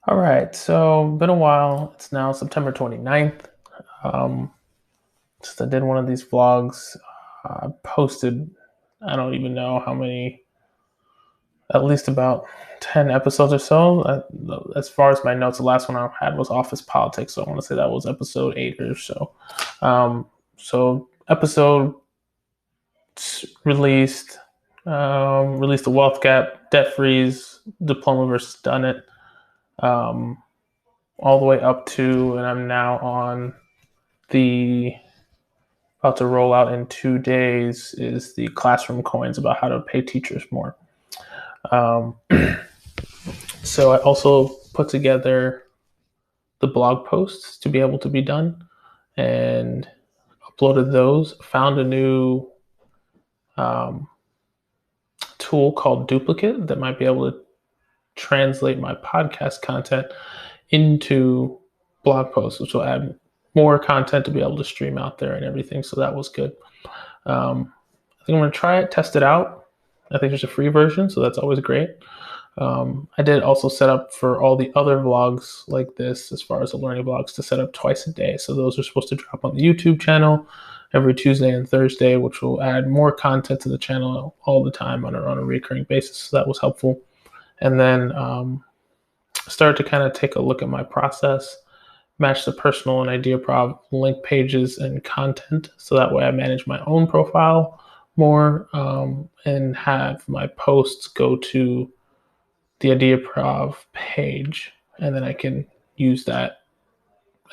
All right, so been a while. It's now September 29th. Um, since I did one of these vlogs, I posted, I don't even know how many, at least about 10 episodes or so. As far as my notes, the last one I had was Office Politics, so I want to say that was episode 8 or so. So episode released, released the wealth gap, debt freeze, diploma versus done it. All the way up to, and I'm now on the about to roll out in 2 days is the classroom coins about how to pay teachers more. Um, so I also put together the blog posts to be able to be done and uploaded those. Found a new um, tool called Duplikit that might be able to translate my podcast content into blog posts, which will add more content to be able to stream out there and everything. So that was good. I think I'm going to try it, test it out. I think there's a free version, so that's always great. I did also set up for all the other vlogs like this, as far as the learning vlogs, to set up twice a day. So those are supposed to drop on the YouTube channel every Tuesday and Thursday, which will add more content to the channel all the time on a recurring basis. So that was helpful. And then started to kind of take a look at my process, match the personal and Ideaprov link pages and content, so that way I manage my own profile more, and have my posts go to the Ideaprov page, and then I can use that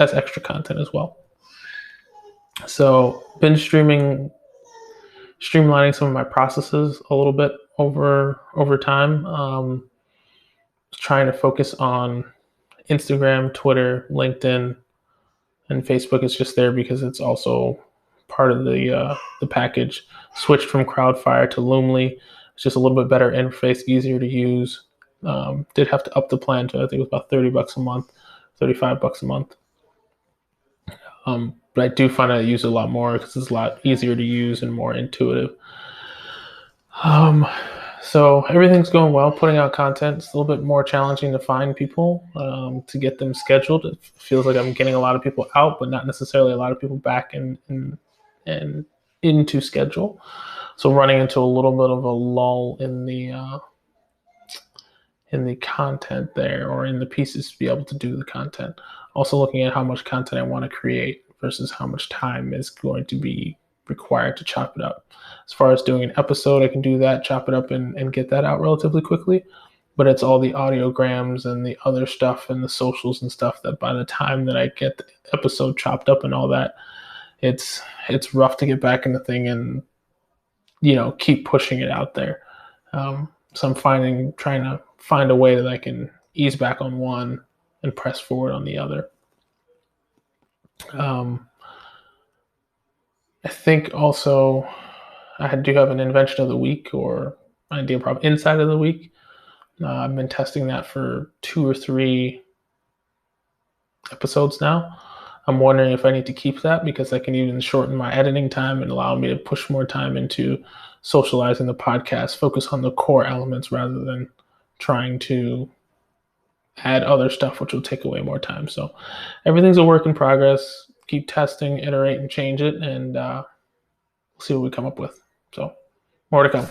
as extra content as well. So been streamlining some of my processes a little bit over time. Trying to focus on Instagram, Twitter, LinkedIn, and Facebook is just there because it's also part of the package. Switched from Crowdfire to Loomly. It's just a little bit better interface, easier to use. Did have to up the plan to, I think it was about $30 a month, $35 a month. But I do find I use it a lot more because it's a lot easier to use and more intuitive. So everything's going well. Putting out content, it's a little bit more challenging to find people, to get them scheduled. It feels like I'm getting a lot of people out, but not necessarily a lot of people back and into schedule. So running into a little bit of a lull in the content there, or in the pieces to be able to do the content. Also looking at how much content I want to create versus how much time is going to be required to chop it up. As far as doing an episode, I can do that, chop it up and get that out relatively quickly. But it's all the audiograms and the other stuff and the socials and stuff that by the time that I get the episode chopped up and all that, it's rough to get back in the thing and, keep pushing it out there. So I'm trying to find a way that I can ease back on one and press forward on the other. I think also I do have an invention of the week, or Ideaprov insight of the week. I've been testing that for 2 or 3 episodes now. I'm wondering if I need to keep that because I can even shorten my editing time and allow me to push more time into socializing the podcast, focus on the core elements rather than trying to add other stuff, which will take away more time. So everything's a work in progress. Keep testing, iterate, and change it, and we'll see what we come up with. So more to come.